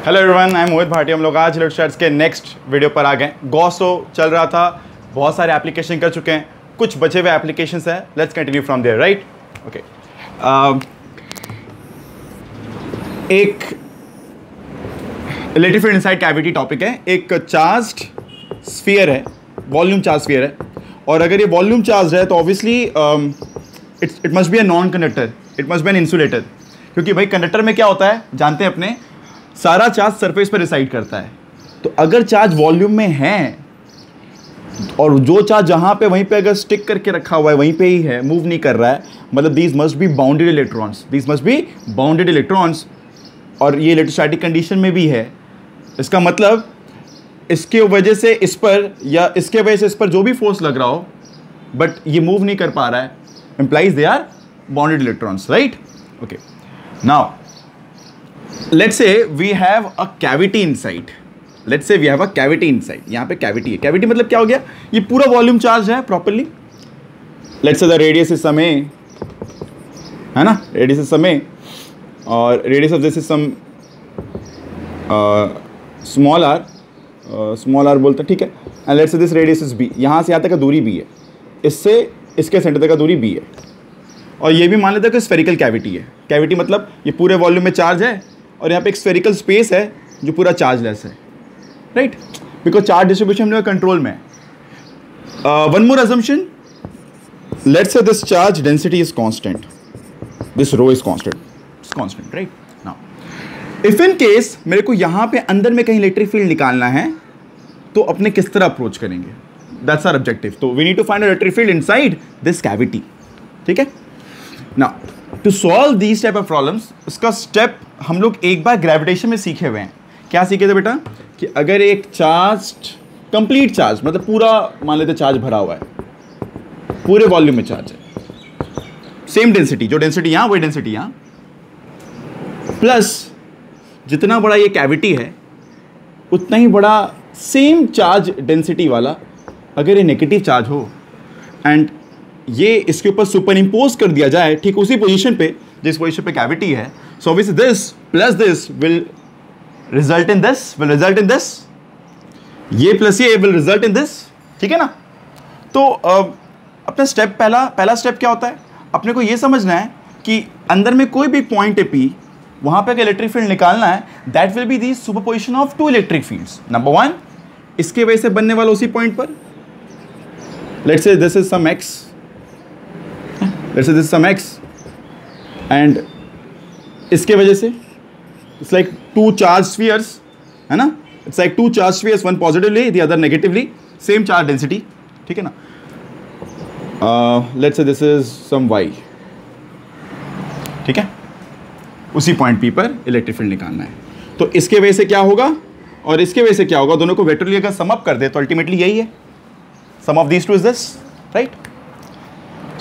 Hello everyone, I am मोहित भाटी। हम लोग आज इलेक्ट्रोस्टैटिक्स के नेक्स्ट वीडियो पर आ गए। गॉसो चल रहा था, बहुत सारे एप्लीकेशन कर चुके हैं, कुछ बचे हुए एप्लीकेशंस हैं। Let's continue from there, right? Okay. एक electric field inside cavity topic है। एक चार्ज्ड स्फीयर है, वॉल्यूम चार्ज स्फीयर है, और अगर ये वॉल्यूम चार्ज है तो obviously it must be a non conductor, it must be an insulator. क्योंकि भाई कंडक्टर में क्या होता है जानते हैं अपने, सारा चार्ज सरफेस पर रिसाइड करता है। तो अगर चार्ज वॉल्यूम में है और जो चार्ज जहाँ पे वहीं पे अगर स्टिक करके रखा हुआ है वहीं पे ही है, मूव नहीं कर रहा है, मतलब these must be bounded electrons, these must be bounded electrons. और ये इलेक्ट्रोस्टैटिक कंडीशन में भी है। इसका मतलब इसके वजह से इस पर या इसके वजह से इस पर जो भी फोर्स लग रहा हो बट ये मूव नहीं कर पा रहा है, implies they are bonded electrons, right? Okay. Now, let's say we have a cavity inside. Let's say we have a cavity inside. यहाँ पे cavity है। cavity मतलब क्या हो गया? ये पूरा वॉल्यूम चार्ज है properly. Let's say the radius is some a, है ना? radius is some a, और radius of this is some small r, small r बोलते हैं, ठीक है? And let's say this radius is b. यहाँ से यहाँ तक का दूरी b है, इससे इसके सेंटर तक का दूरी b है। और ये भी मान लेते हैं कि स्फेरिकल कैविटी है। कैविटी मतलब ये पूरे वॉल्यूम में चार्ज है और यहाँ पे एक स्फेरिकल स्पेस है जो पूरा चार्जलेस है, राइट? बिकॉज चार्ज डिस्ट्रीब्यूशन में कंट्रोल में है। One more assumption, let's say this charge density is constant, this rho is constant, right? Now if in case मेरे को यहाँ पे अंदर में कहीं इलेक्ट्रिक फील्ड निकालना है तो अपने किस तरह अप्रोच करेंगे? That's our objective. तो we need to find electric field inside this cavity, ठीक है? Now to solve these type of problems, उसका स्टेप हम लोग एक बार ग्रेविटेशन में सीखे हुए हैं। क्या सीखे थे बेटा? कि अगर एक चार्ज, कंप्लीट चार्ज मतलब पूरा मान लेते चार्ज भरा हुआ है, पूरे वॉल्यूम में चार्ज है, सेम डेंसिटी, जो डेंसिटी यहाँ वही डेंसिटी यहाँ, प्लस जितना बड़ा ये कैविटी है उतना ही बड़ा सेम चार्ज डेंसिटी वाला अगर ये नेगेटिव चार्ज हो एंड ये इसके ऊपर सुपर इम्पोज कर दिया जाए ठीक उसी पोजीशन पे जिस पोजीशन पे कैविटी है, so obviously this plus this will result in this, ये प्लस ये विल रिजल्ट इन दिस, ठीक है ना? तो अपना स्टेप पहला स्टेप क्या होता है? अपने को ये समझना है कि अंदर में कोई भी पॉइंट है P, वहां पे अगर इलेक्ट्रिक फील्ड निकालना है, that will be the superposition of two electric fields. Number one, इसके वजह से बनने वाला उसी पॉइंट पर, let's say this is some x, let's say this is some x, and इसके वजह से it's like two charged spheres, है ना? It's like two charged spheres, one positively, the other negatively, same charge density, ठीक है ना? Let's say this is some y, ठीक है? उसी पॉइंट P पर इलेक्ट्रिक फील्ड निकालना है। तो इसके वजह से क्या होगा और इसके वजह से क्या होगा, दोनों को वेक्टरली अगर सम अप कर दे तो अल्टीमेटली यही है, sum of these two is this, right?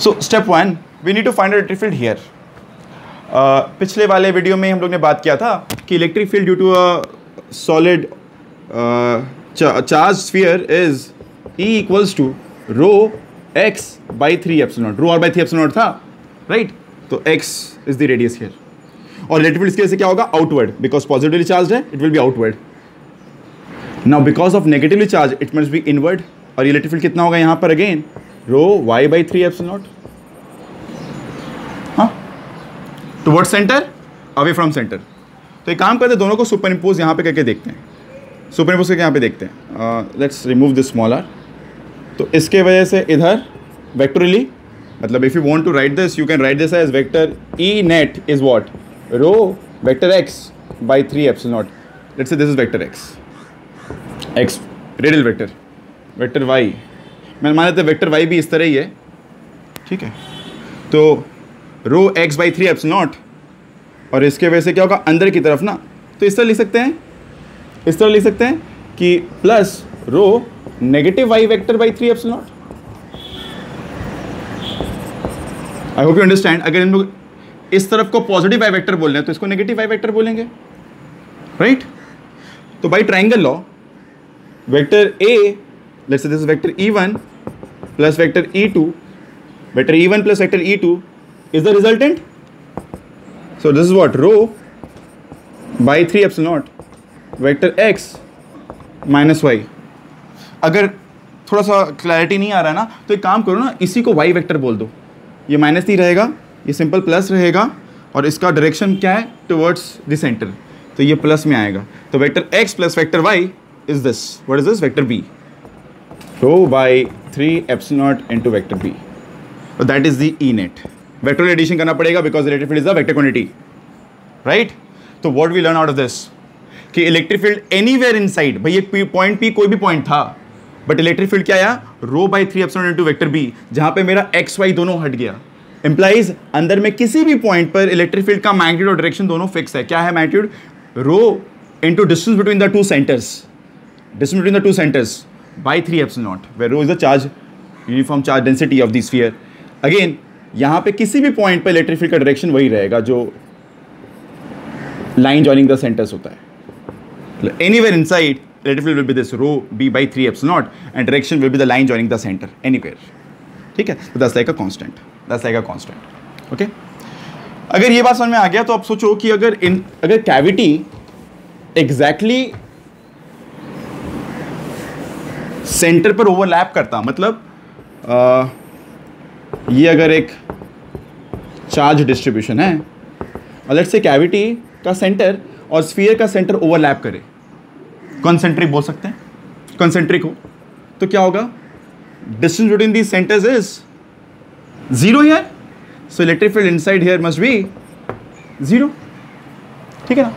So step one, we need to find electric field here. पिछले वाले वीडियो में हम लोग ने बात किया था कि electric field due to a solid charge sphere is E equals to rho x by 3 epsilon naught, rho r by 3 epsilon naught था, राइट? तो x is the radius here. और इलेक्ट्रिक फील्ड इसके से क्या होगा? आउटवर्ड, बिकॉज पॉजिटिवली चार्ज है, it will be outward. Now because of negatively charge it must be inward, और electric field कितना होगा यहाँ पर again? Row y by 3 epsilon not, हाँ, toward centre, away from centre. तो एक काम करते हैं, दोनों को सुपर इम्पोज यहाँ पे करके देखते हैं, सुपर इम्पोज करके यहाँ पे देखते हैं। Let's remove this small r. तो इसके वजह से इधर वेक्टरली, मतलब if you want to write this you can write this as vector E net is what? Rho vector x by 3 epsilon naught. Let's say this is vector x radial vector, vector y, मैं मान लेते हैं vector y भी इस तरह ही है, ठीक है? तो रो x बाई 3 एप्सिलॉन नॉट, और इसके वजह से क्या होगा अंदर की तरफ ना, तो इस तरह लिख सकते हैं, इस तरह लिख सकते हैं कि plus row negative y vector by 3 epsilon not. I hope you understand. अगर इन लोग इस तरफ को पॉजिटिव y वेक्टर बोल रहे हैं तो इसको नेगेटिव y वेक्टर बोलेंगे, राइट? तो by triangle law vector A, let's say this is vector E1 plus vector E2, vector E1 plus vector E2 is the resultant. So this is what? Rho by 3 epsilon naught vector x minus y. अगर थोड़ा सा clarity नहीं आ रहा है ना, तो एक काम करो ना, इसी को वाई वेक्टर बोल दो। ये माइनस नहीं रहेगा, ये सिंपल प्लस रहेगा, और इसका डायरेक्शन क्या है, टुवर्ड्स द सेंटर, तो ये प्लस में आएगा। तो vector X plus vector Y is this, what is this, vector B, rho by 3 epsilon nought into vector B, तो that is the E net. Vector addition करना पड़ेगा because electric field is the vector quantity, right. तो what we learn out of this कि electric field anywhere inside, भाई ये point P कोई भी point था, बट इलेक्ट्रिक फील्ड क्या आया, rho by 3 epsilon into vector B, जहां पे मेरा एक्स वाई दोनों हट गया। इंप्लाइज अंदर में किसी भी पॉइंट पर इलेक्ट्रिक फील्ड का मैग्नीट्यूड और डायरेक्शन दोनों फिक्स है। क्या है magnitude, rho into distance between the two centres, distance between the two centres by 3 epsilon naught, where rho is the charge, uniform charge density of the sphere. Again यहां पे किसी भी point पर electric field का direction वही रहेगा जो line joining the centres होता है। Anywhere inside electric field will be this rho b by 3 epsilon naught and direction will be the line joining the center anywhere, ठीक है। तो that's like a constant, that's like a constant, okay। अगर ये बात समझ में आ गया तो आप सोचो कि अगर कैविटी एग्जैक्टली सेंटर पर ओवरलैप करता, मतलब ये अगर एक चार्ज डिस्ट्रीब्यूशन है और लेट्स से कैविटी का सेंटर और स्फीयर का सेंटर ओवरलैप करे, कॉन्सेंट्रिक बोल सकते हैं, कॉन्सेंट्रिक हो, तो क्या होगा, distance between the centres is zero here, so electric field inside here must be zero, ठीक है ना।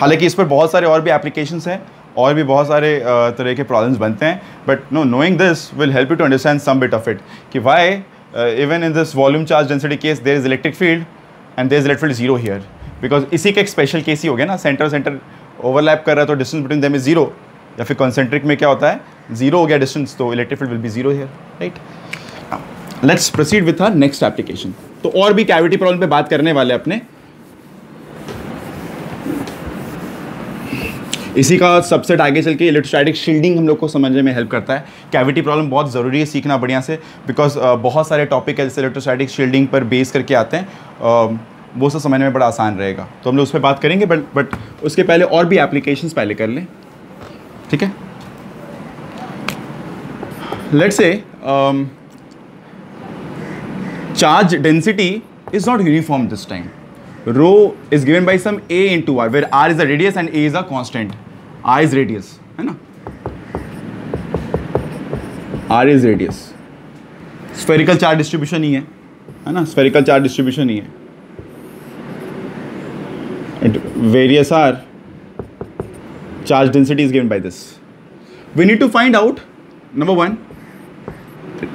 हालांकि इस पर बहुत सारे और भी एप्लीकेशंस हैं और भी बहुत सारे तरह के प्रॉब्लम्स बनते हैं, but no knowing this will help you to understand some bit of it कि why even in this volume charge density case there is electric field and there is electric field zero here, because इसी का एक special case ही हो गया ना, centre overlap कर रहा है तो distance between them is zero, या फिर कॉन्सेंट्रिक में क्या होता है, जीरो हो गया डिस्टेंस, तो electric field will be zero here, right. Let's proceed with our next application. तो और भी कैविटी प्रॉब्लम पे बात करने वाले अपने, इसी का सबसेट आगे चल के इलेक्ट्रोस्टैटिक शील्डिंग हम लोग को समझने में हेल्प करता है। कैविटी प्रॉब्लम बहुत ज़रूरी है सीखना बढ़िया से, बिकॉज बहुत सारे टॉपिक है जैसे इलेक्ट्रोस्टैटिक शील्डिंग पर बेस करके आते हैं, वो सब समझने में बड़ा आसान रहेगा, तो हम लोग उस पर बात करेंगे, बट उसके पहले और भी एप्लीकेशंस पहले कर लें, ठीक है। Let's say charge density is not uniform this time, rho is given by some a into r, where r is the radius and a is a constant, r is radius, है ना, r is radius, spherical charge distribution ही है ना, spherical charge distribution ही है, various are charge density is given by this. We need to find out, number one,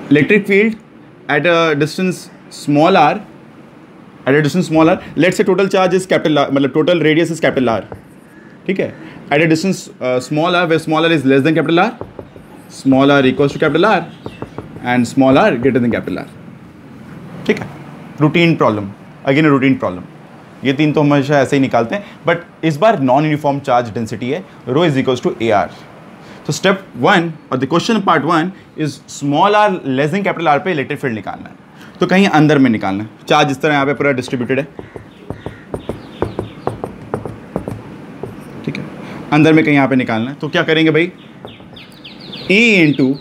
electric field at a distance small r, at a distance small r, let's say total charge is capital R, मतलब total radius is capital R, ठीक है, at a distance small r, where small r is less than capital R, small r equals to capital R and small r greater than capital R, ठीक है। Routine problem, again routine problem, ये तीन तो हमेशा ऐसे ही निकालते हैं, but इस बार नॉन यूनिफॉर्म चार्ज डेंसिटी है, rho is equals to a r. तो स्टेप 1 और the question part 1 is small r less than capital R पे इलेक्ट्रिक फील्ड निकालना है, तो कहीं अंदर में निकालना है। चार्ज इस तरह यहाँ पे पूरा डिस्ट्रीब्यूटेड है, ठीक है, अंदर में कहीं यहाँ पे निकालना है, तो क्या करेंगे भाई, E into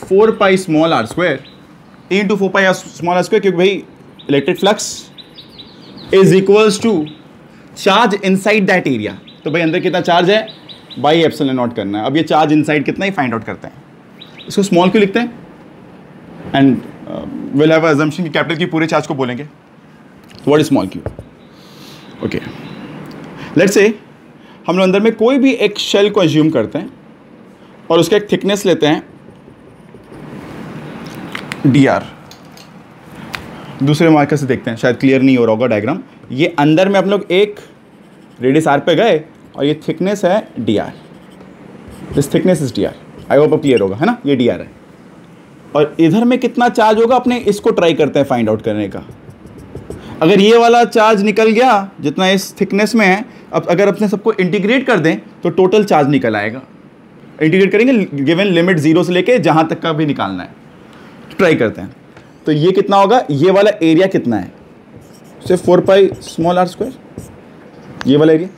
4 pi small r square, E into 4 pi small r square, क्योंकि भाई electric flux is equals to charge inside that area, तो भाई अंदर कितना चार्ज है, बाई एप्सिलॉन नॉट करना है। अब ये चार्ज इनसाइड कितना ही फाइंड आउट करते हैं, इसको स्मॉल क्यों लिखते हैं, एंड विल हैव अजम्पशन कि कैपिटल की पूरे चार्ज को बोलेंगे, what is small Q, okay. Let's say हम लोग अंदर में कोई भी एक शेल को एज्यूम करते हैं और उसका एक थिकनेस लेते हैं dr, दूसरे मार्कर से देखते हैं, शायद क्लियर नहीं हो रहा होगा डायग्राम। ये अंदर में हम लोग एक रेडियस r पे गए और ये थिकनेस है dr, this thickness is dr, I hope अब क्लियर होगा, है ना, ये dr है। और इधर में कितना चार्ज होगा, अपने इसको ट्राई करते हैं फाइंड आउट करने का। अगर ये वाला चार्ज निकल गया जितना इस थिकनेस में है, अब अगर अपने सबको इंटीग्रेट कर दें तो टोटल चार्ज निकल आएगा। इंटीग्रेट करेंगे गिवन लिमिट 0 से लेके जहाँ तक का भी निकालना है, ट्राई करते हैं। तो ये कितना होगा, ये वाला एरिया कितना है, सिर्फ 4 पाई स्मॉल आर स्क्वायर, ये वाला एरिया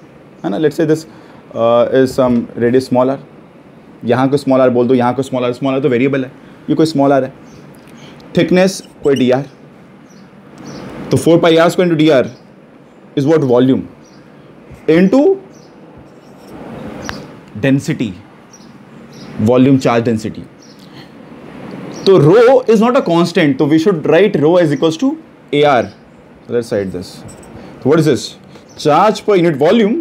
है ना. Let's say this is some radius small r. यहाँ को स्मॉल आर बोल दो, यहाँ को स्मॉल आर तो वेरिएबल है, ये कोई स्मॉल आर है. थिकनेस कोई डी आर. तो 4πr² into d r is what volume into density, volume charge density. तो rho is not a constant, तो we should write rho is equals to a r. Let's write this. What is this? Charge per unit volume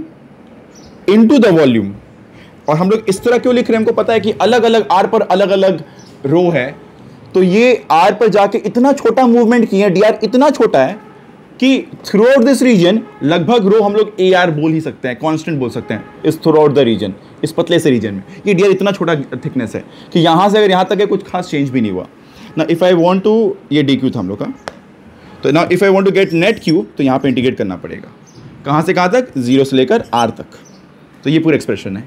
into the volume. और हम लोग इस तरह क्यों लिख रहे हैं, हमको पता है कि अलग अलग आर पर अलग अलग रो है, तो ये आर पर जाके इतना छोटा मूवमेंट किया, डी आर इतना छोटा है कि थ्रू आउट दिस रीजन लगभग रो हम लोग ए आर बोल ही सकते हैं, कांस्टेंट बोल सकते हैं इस थ्रू आउट द रीजन, इस पतले से रीजन में. ये डी आर इतना छोटा थिकनेस है कि यहाँ से अगर यहाँ तक है कुछ खास चेंज भी नहीं हुआ ना. इफ़ आई वॉन्ट टू, ये डी क्यू था हम लोग का, तो ना if I want to get net q, तो यहाँ पे इंटीग्रेट करना पड़ेगा. कहाँ से कहाँ तक? 0 से लेकर आर तक. तो ये पूरा एक्सप्रेशन है.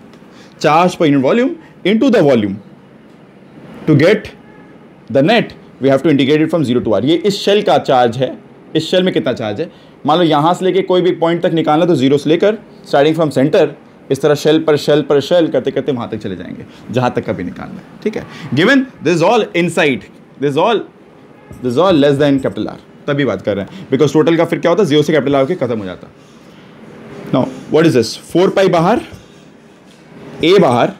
Charge per unit volume into the volume. To get the net we have to integrate it from 0 to r. ये इस शेल का चार्ज है. इस शेल में कितना चार्ज है, मान लो यहाँ से लेके कोई भी पॉइंट तक निकालना, तो 0 से लेकर स्टार्टिंग फ्रॉम सेंटर इस तरह शेल पर शेल पर शेल करते करते वहाँ तक चले जाएंगे जहाँ तक का भी निकालना है. ठीक है. Given this all inside, this all less than capital are, तभी बात कर रहे हैं. बिकॉज टोटल का फिर क्या होता है, 0 से कैपिटल आर के खत्म हो जाता. Now what is this? 4π बाहर, a बाहर,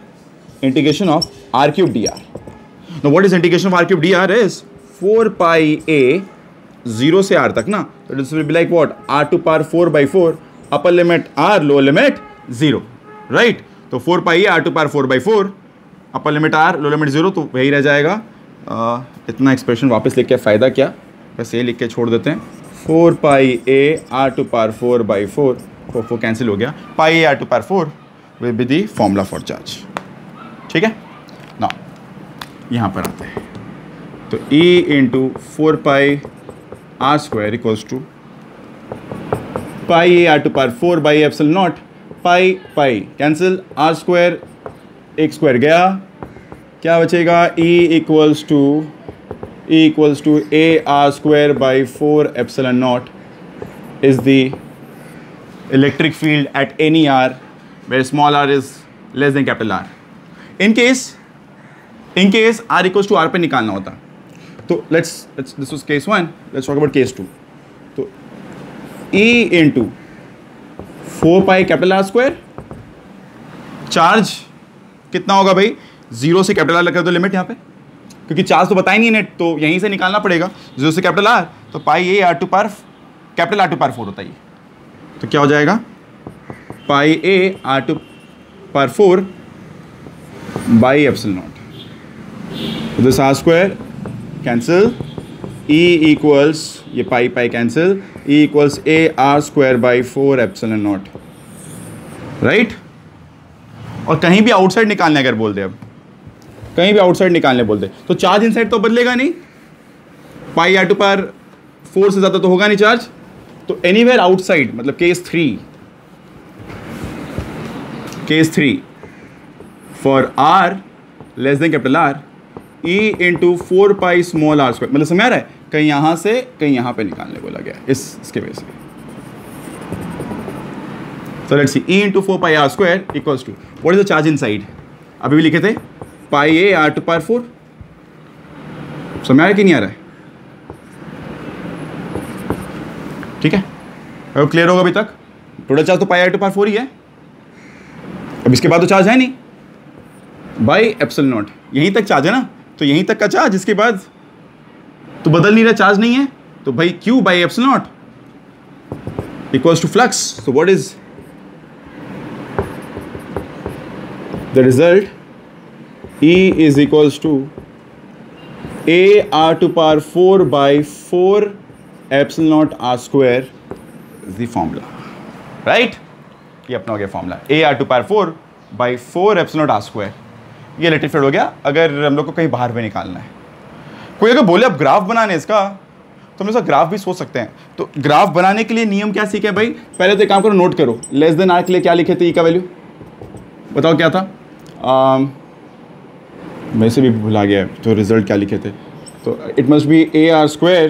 integration of r³ dr. Now what is integration of r³ dr is 4πa 0 से r तक ना. तो this will be like what? r to power 4/4, upper limit r, lower limit 0, right. तो 4πa r to power 4/4, upper limit r, lower limit 0, तो वही रह जाएगा. इतना एक्सप्रेशन वापस लिख के फ़ायदा क्या, बस ये लिख के छोड़ देते हैं. 4πa r to power 4/4, 4 cancel हो गया. πa r to power 4 will be the formula for charge. ठीक है ना. यहाँ पर आते हैं, तो E into 4πr² equals to πa r to power 4/ε0, pi cancel, r² एक स्क्वायर गया, क्या बचेगा? E equals to AR²/4ε0 is the electric field at any r where small r is less than capital R. In case r equals to r पे निकालना होता, तो let's this was case 1, let's talk about case 2. तो E into 4π capital R², charge कितना होगा भाई? 0 से capital are लगा दो लिमिट यहाँ पे, क्योंकि चार्ज तो बताया नहीं नेट, तो यहीं से निकालना पड़ेगा. 0 से कैपिटल आर, तो pi a r to power capital R to power 4 होता है. तो क्या हो जाएगा? Pi a r to power 4 by ε0. This r² cancel, E equals, ये pi cancel, E equals AR²/4ε0, right. और कहीं भी आउटसाइड निकालने अगर बोल दे, अब कहीं भी आउटसाइड निकालने बोल दे, तो चार्ज इनसाइड तो बदलेगा नहीं. पाई r टू पावर 4 से ज़्यादा तो होगा नहीं चार्ज. तो एनीवेयर आउटसाइड, मतलब case 3 for r less than capital R, E into 4π small r², मतलब समझ आ रहा है, कहीं यहाँ से कहीं यहाँ पे निकालने बोला गया इसके वजह से. So let's see, E into 4π r² equals to, what is the charge inside? अभी भी लिखे थे पाई a r टू पावर 4. समझ आ रहा है कि नहीं आ रहा है? ठीक है, अब क्लियर होगा अभी तक. टोटल चार्ज तो पाई r टू पावर 4 ही है. अब इसके बाद तो चार्ज है नहीं, बाई ε0, यहीं तक चार्ज है ना, तो यहीं तक का चार्ज, इसके बाद तो बदल नहीं रहा, चार्ज नहीं है, तो भाई Q by ε0 equals to flux. So what is the result? E is equals to a r to power 4/4ε0 r² is the formula, right? ये अपना हो गया formula, a r to power 4/4ε0 r². ये इलेक्ट्रिक फील्ड हो गया. अगर हम लोग को कहीं बाहर भी निकालना है, कोई अगर बोले अब ग्राफ बनाने इसका, तो हम इसका ग्राफ भी सोच सकते हैं. तो ग्राफ बनाने के लिए नियम क्या सीखे भाई? पहले तो एक काम करो, नोट करो. लेस देन आर के लिए क्या लिखे थे? ई का वैल्यू बताओ क्या था? वैसे भी भुला गया, तो रिजल्ट क्या लिखे थे? तो it must be AR²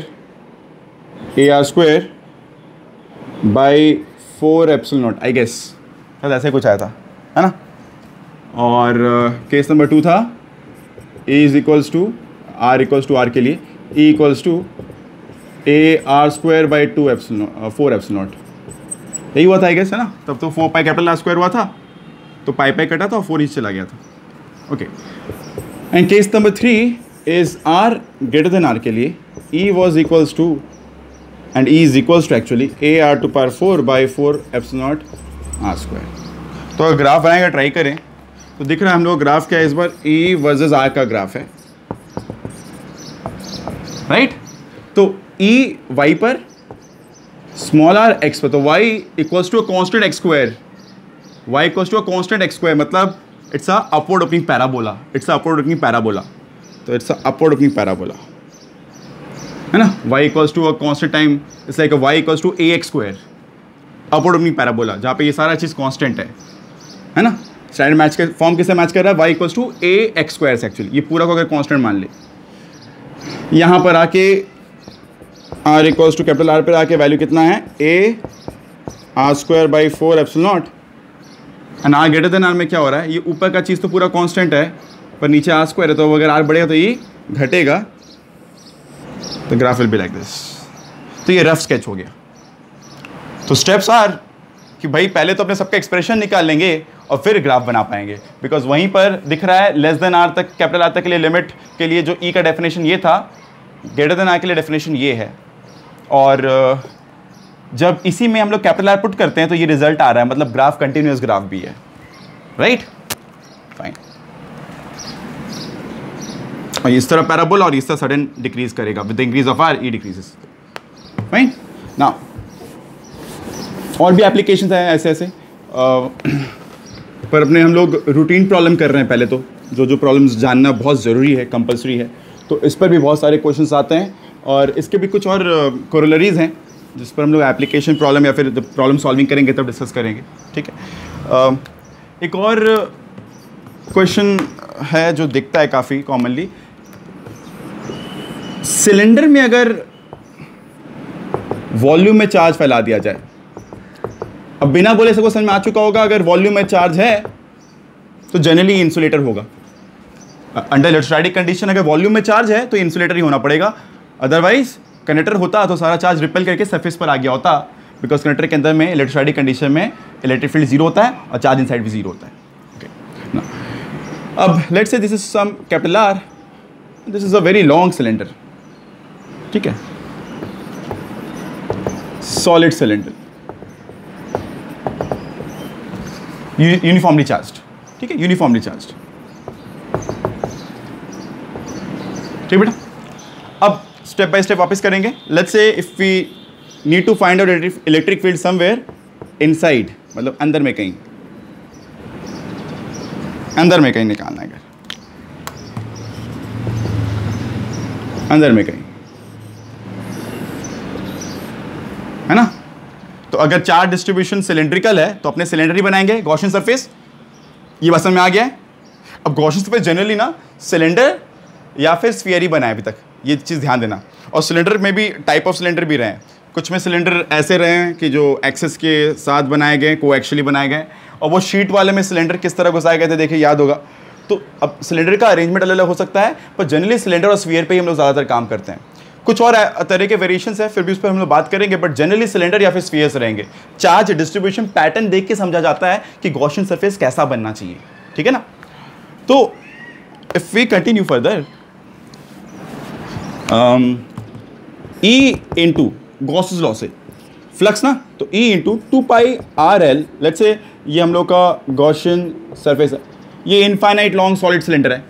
by 4ε0, I guess. शायद ऐसे कुछ आया था, है ना। और केस नंबर 2 था E is equals to R equals to R के लिए E equals to AR² by 4 epsilon naught, यही हुआ था आई गेस, है ना। तब तो 4 पाई कैपिटल R² हुआ था, तो पाई कटा था और 4 नीचे चला गया था। Okay, and case number 3 is R greater than R के लिए E was equals to and E is equals to actually AR⁴ by 4 epsilon naught R²। तो अगर ग्राफ बनाएगा ट्राई करें तो दिख रहा है हम लोग ग्राफ क्या है इस बार, E वर्सेस R का ग्राफ है, राइट। तो E y पर, स्मॉल r x पर, तो y equals to a constant x square, y equals to a constant x square, मतलब it's a upward opening parabola, it's a upward opening parabola, तो it's a upward opening parabola, है ना। y equals to a constant time, it's like y equals to ax square, upward opening parabola, जहाँ पे ये सारा चीज़ constant है ना। स्टैंडर्ड मैच के फॉर्म किससे मैच कर रहा है, y equals to ax square से, एक्चुअली ये पूरा को अगर कांस्टेंट मान ले, यहाँ पर आके R equals to capital R पर आके वैल्यू कितना है, AR² by 4 epsilon naught, and R greater than R में क्या हो रहा है, ये ऊपर का चीज़ तो पूरा कांस्टेंट है पर नीचे R² है, तो अगर R बढ़ेगा तो ये घटेगा, तो graph will be like this. तो ये रफ स्केच हो गया। तो स्टेप्स आर कि भाई पहले तो अपने सबका एक्सप्रेशन निकाल लेंगे और फिर ग्राफ बना पाएंगे, बिकॉज वहीं पर दिख रहा है लेस देन R तक, कैपिटल R तक के लिए लिमिट के लिए जो E का डेफिनेशन ये था, ग्रेटर देन R के लिए डेफिनेशन ये है, और जब इसी में हम लोग कैपिटल R पुट करते हैं तो ये रिजल्ट आ रहा है, मतलब ग्राफ कंटिन्यूअस ग्राफ भी है, राइट। फाइन, और इस तरह पैराबोला और इस तरह सडन डिक्रीज करेगा, with the increase of R E decreases. Fine, now और भी एप्लीकेशंस हैं ऐसे ऐसे, पर अपने हम लोग रूटीन प्रॉब्लम कर रहे हैं पहले, तो जो प्रॉब्लम्स जानना बहुत ज़रूरी है, कंपलसरी है, तो इस पर भी बहुत सारे क्वेश्चंस आते हैं, और इसके भी कुछ और कोरोलरीज हैं जिस पर हम लोग एप्लीकेशन प्रॉब्लम या फिर जब प्रॉब्लम सॉल्विंग करेंगे तब डिस्कस करेंगे, ठीक है। एक और क्वेश्चन है जो दिखता है काफ़ी कॉमनली, सिलेंडर में अगर वॉल्यूम में चार्ज फैला दिया जाए, अब बिना बोले सबको समझ में आ चुका होगा, अगर वॉल्यूम में चार्ज है तो जनरली इंसुलेटर होगा। अंडर इलेक्ट्रोस्टैटिक कंडीशन अगर वॉल्यूम में चार्ज है तो इंसुलेटर ही होना पड़ेगा, अदरवाइज कंडक्टर होता तो सारा चार्ज रिपेल करके सरफेस पर आ गया होता, बिकॉज कंडक्टर के अंदर में इलेक्ट्रोस्टैटिक कंडीशन में इलेक्ट्रिक फील्ड जीरो होता है और चार्ज इनसाइड भी जीरो होता है। ओके, अब let's say this is some capital R, this is a very long cylinder, ठीक है, सॉलिड सिलेंडर, यूनिफॉर्मली चार्ज्ड, ठीक है, यूनिफॉर्मली चार्ज्ड, ठीक बेटा। अब स्टेप बाय स्टेप वापस करेंगे। Let's say if we need to find out electric field somewhere inside, मतलब अंदर में कहीं, अंदर में कहीं निकालना है, अंदर में कहीं, है ना। तो अगर चार्ज डिस्ट्रीब्यूशन सिलेंड्रिकल है तो अपने सिलेंडर ही बनाएंगे, गॉसियन सरफेस, ये बस में आ गया है। अब गॉसियन सरफेस जनरली ना सिलेंडर या फिर स्फीयर ही बनाए अभी तक, ये चीज़ ध्यान देना। और सिलेंडर में भी टाइप ऑफ सिलेंडर भी रहे हैं, कुछ में सिलेंडर ऐसे रहे हैं कि जो एक्सेस के साथ बनाए गए, कोएक्सियली बनाए गए, और वो शीट वाले में सिलेंडर किस तरह घुसाए गए थे देखिए, याद होगा। तो अब सिलेंडर का अरेंजमेंट अलग अलग हो सकता है, पर जनरली सिलेंडर और स्फीयर पे ही हम लोग ज़्यादातर काम करते हैं। कुछ और तरह के वेरिएशंस है, फिर भी उस पर हम लोग बात करेंगे, बट जनरली सिलेंडर या फिर स्फीयर्स रहेंगे। चार्ज डिस्ट्रीब्यूशन पैटर्न देख के समझा जाता है कि गॉसियन सरफेस कैसा बनना चाहिए, ठीक है ना। तो if we continue further, E into Gauss's law से फ्लक्स ना, तो E into 2πRL, let's say ये हम लोग का गॉसियन सरफेस है, ये इनफाइनाइट लॉन्ग सॉलिड सिलेंडर है।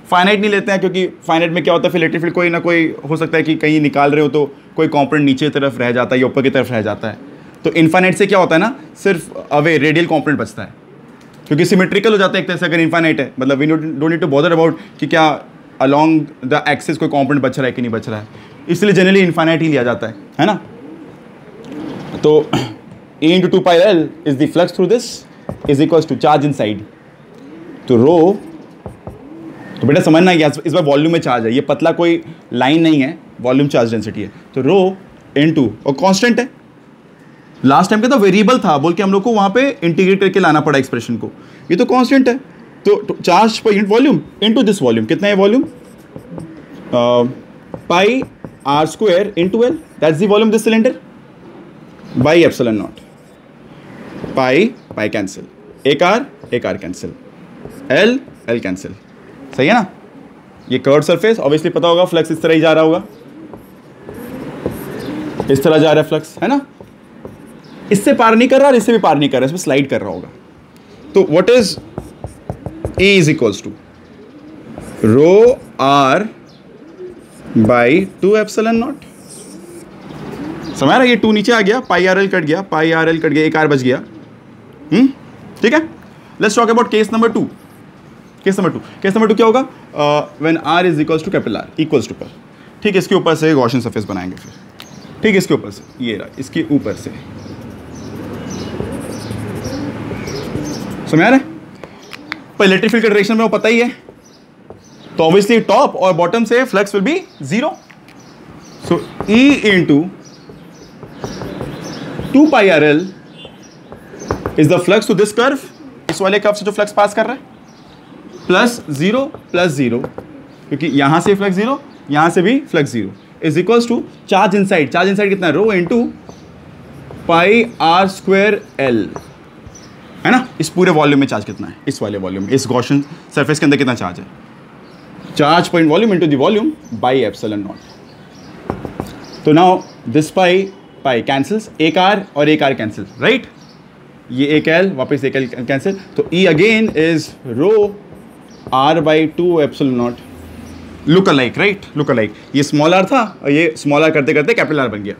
फाइनाइट नहीं लेते हैं क्योंकि फाइनाइट में क्या होता है, फिर इलेक्ट्रिक फील्ड कोई ना कोई हो सकता है कि कहीं निकाल रहे हो तो कोई कॉम्पोनेंट नीचे की तरफ रह जाता है या ऊपर की तरफ रह जाता है। तो इनफाइनाइट से क्या होता है ना, सिर्फ अवे रेडियल कॉम्पोनेंट बचता है, क्योंकि सिमेट्रिकल हो जाता है एक तरह से अगर इनफाइनाइट है, मतलब we don't need to bother about कि क्या अलॉन्ग द एक्सिस कोई कॉम्पोनेंट बच रहा है कि नहीं बच रहा है, इसलिए जनरली इनफाइनाइट ही लिया जाता है ना। तो E into 2πL is the flux through this is equals to charge inside, तो रो, तो बेटा समझना है इस बार वॉल्यूम में चार्ज है, ये पतला कोई लाइन नहीं है, वॉल्यूम चार्ज डेंसिटी है, तो रो इनटू, और कांस्टेंट है, लास्ट टाइम का तो वेरिएबल था बोल के हम लोग को वहां पे इंटीग्रेट करके लाना पड़ा एक्सप्रेशन को, ये तो कांस्टेंट है। तो charge per unit volume into this volume, कितना है volume, pi R square into L, that's the volume this cylinder, by epsilon naught, pi pi cancel, एक R cancel, L L cancel, सही है ना। ये कर्व सरफेस ऑब्वियसली पता होगा, flux इस तरह ही जा रहा होगा, इस तरह जा रहा है फ्लक्स, है ना, इससे पार नहीं कर रहा और इससे भी पार नहीं कर रहा, इसमें स्लाइड कर रहा होगा। तो what is E is equals to rho R by 2 epsilon naught. समझ रहा है, ये 2 नीचे आ गया, पाई आर एल कट गया, पाई आर एल कट गया, एक आर बच गया। ठीक है, let's talk about case number 2। Case number two क्या होगा, when R is equals to capital R equals to पर। ठीक, इसके ऊपर से गॉसियन सरफेस बनाएंगे फिर। ठीक, इसके ऊपर से, ये रहा, इसके ऊपर से, समझ आ रहा है। पर इलेक्ट्रिक फील्ड के डायरेक्शन में वो पता ही है, तो ऑब्वियसली टॉप और बॉटम से flux will be 0। So E into 2 pi R L is the flux to this curve, इस वाले कर्व से जो फ्लक्स पास कर रहा है, प्लस 0 क्योंकि यहां से फ्लक्स 0, यहां से भी flux 0 is equals to charge inside कितना है, rho into pi R square L, है ना। इस पूरे वॉल्यूम में चार्ज कितना है, इस वाले वॉल्यूम में, इस गॉसियन सरफेस के अंदर कितना चार्ज है, charge point volume into the volume by epsilon not. तो नाउ दिस पाई कैंसिल्स, एक आर और एक आर कैंसिल, राइट, ये एक एल वापस एक एल कैंसिल, तो E again is rho R by 2 epsilon naught, look alike, right, look alike. ये स्मॉल आर था और ये स्मॉल आर करते करते कैपिटल आर बन गया।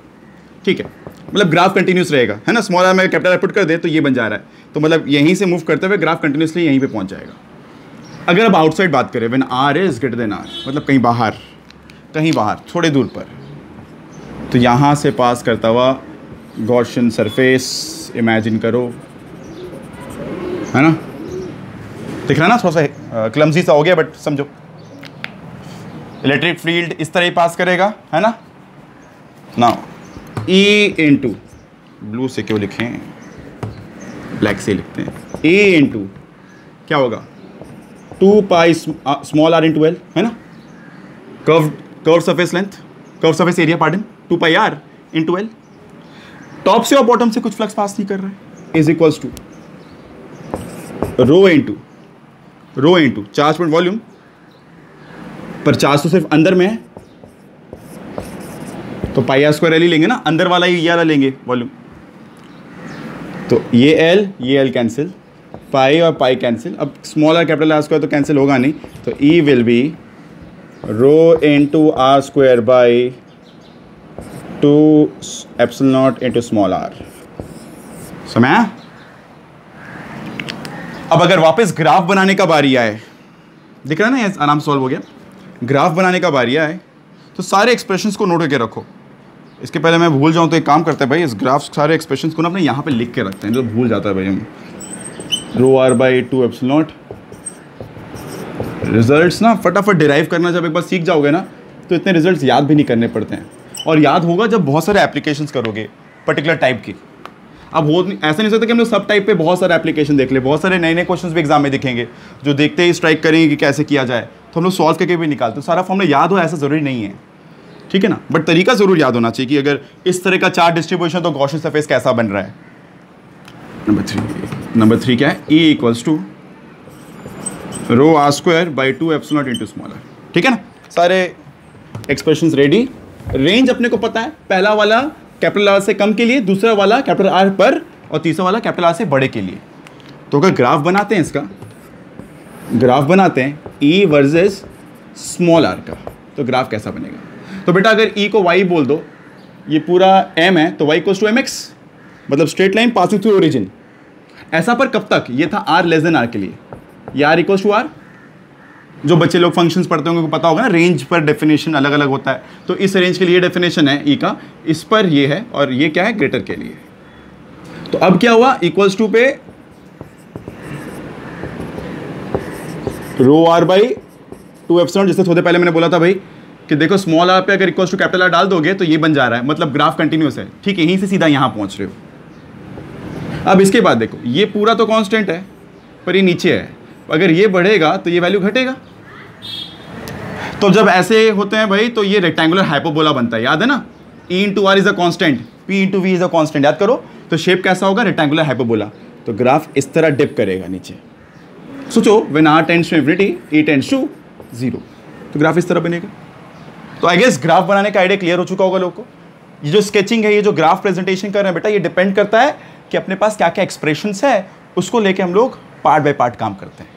ठीक है, मतलब ग्राफ कंटिन्यूस रहेगा, है ना, स्मॉल आर में कैपिटल आर पुट कर दे तो ये बन जा रहा है, तो मतलब यहीं से मूव करते हुए ग्राफ कंटिन्यूसली यहीं पे पहुंच जाएगा। अगर अब आउटसाइड बात करें, when R is greater than R, मतलब कहीं बाहर थोड़े दूर पर, तो यहाँ से पास करता हुआ गॉसियन सरफेस इमेजिन करो, है ना, दिख रहा है ना, थोड़ा सा क्लमजी सा हो गया बट समझो। इलेक्ट्रिक फील्ड इस तरह ही पास करेगा, है ना। नाउ E इंटू, ब्लू से क्यों लिखें, ब्लैक से लिखते हैं, E इंटू क्या होगा, 2 pi small R into L, है ना, curve surface length, curve surface area pardon, 2 pi R into L, top से और बॉटम से कुछ फ्लक्स पास नहीं कर रहा है, is equals to rho into charge point volume, पर चार्ज तो सिर्फ अंदर में है, तो पाई आर स्क्वायर एल ही लेंगे ना, अंदर वाला ही ये वाला लेंगे वॉल्यूम, तो ये एल कैंसिल, पाई और पाई कैंसिल, अब small R capital R square तो कैंसिल होगा नहीं, तो E will be rho into R square by 2 epsilon naught into small R. समझ। अब अगर वापस ग्राफ बनाने का बारी आए, दिख रहा है ना, ये आराम सॉल्व हो गया, ग्राफ बनाने का बारी आए तो सारे एक्सप्रेशंस को नोट करके रखो। इसके पहले मैं भूल जाऊं तो एक काम करते हैं भाई, इस ग्राफ सारे एक्सप्रेशंस को ना अपने यहाँ पे लिख के रखते हैं, जो भूल जाता है भाई हम। Rho R by 2 epsilon naught, results ना फटाफट डिराइव करना जब एक बार सीख जाओगे ना, तो इतने रिजल्ट्स याद भी नहीं करने पड़ते हैं, और याद होगा जब बहुत सारे एप्लीकेशंस करोगे पर्टिकुलर टाइप की। अब वो ऐसा नहीं सकता कि हम लोग सब टाइप पे बहुत सारे एप्लीकेशन देख ले, बहुत सारे नए क्वेश्चंस भी एग्जाम में दिखेंगे जो देखते ही स्ट्राइक करेंगे कि कैसे किया जाए, तो हम लोग सॉल्व करके भी निकालते हैं। सारा फॉर्मूला याद हो ऐसा ज़रूरी नहीं है, ठीक है ना, बट तरीका ज़रूर याद होना चाहिए कि अगर इस तरह का चार्ट डिस्ट्रीब्यूशन तो गॉसियन सरफेस कैसा बन रहा है। नंबर 3 क्या है, E equals to rho R square by 2 epsilon naught into small R. ठीक है ना, सारे एक्सप्रेशंस रेडी, रेंज अपने को पता है, पहला वाला कैपिटल आर से कम के लिए, दूसरा वाला कैपिटल आर पर, और तीसरा वाला कैपिटल आर से बड़े के लिए। तो अगर ग्राफ बनाते हैं, इसका ग्राफ बनाते हैं E वर्सेस स्मॉल आर का, तो ग्राफ कैसा बनेगा। तो बेटा अगर E को y बोल दो, ये पूरा m है, तो y इक्वल्स टू mx, मतलब straight line passing through origin. ऐसा पर कब तक, ये था r लेस देन r के लिए, ये r इक्वल्स टू r। जो बच्चे लोग फंक्शंस पढ़ते होंगे उनको पता होगा ना, रेंज पर डेफिनेशन अलग अलग होता है, तो इस रेंज के लिए डेफिनेशन है E का, इस पर ये है, और ये क्या है, ग्रेटर के लिए। तो अब क्या हुआ, इक्वल्स टू पे रो आर बाई 2 एप्सिलॉन, जिससे थोड़े पहले मैंने बोला था भाई कि देखो स्मॉल आर पे अगर इक्वल्स टू कैपिटल आर डाल दोगे तो ये बन जा रहा है, मतलब ग्राफ कंटिन्यूस है। ठीक, यहीं से सीधा यहाँ पहुँच रहे हो, अब इसके बाद देखो, ये पूरा तो कांस्टेंट है पर ये नीचे है, अगर ये बढ़ेगा तो ये वैल्यू घटेगा। तो जब ऐसे होते हैं भाई तो ये रेक्टेंगुलर हाइपोबोला बनता है, याद है ना, E into R is a constant, P into V is a constant, याद करो। तो शेप कैसा होगा, रेक्टेंगुलर हाइपोबोला। तो ग्राफ इस तरह डिप करेगा नीचे। सोचो when r tends to infinity, E tends to 0, तो ग्राफ इस तरह बनेगा। तो आई गेस ग्राफ बनाने का आइडिया क्लियर हो चुका होगा लोगों को। ये जो स्केचिंग है, ये जो ग्राफ प्रेजेंटेशन कर रहे हैं बेटा, ये डिपेंड करता है कि अपने पास क्या क्या एक्सप्रेशंस है, उसको लेके हम लोग पार्ट बाय पार्ट काम करते हैं।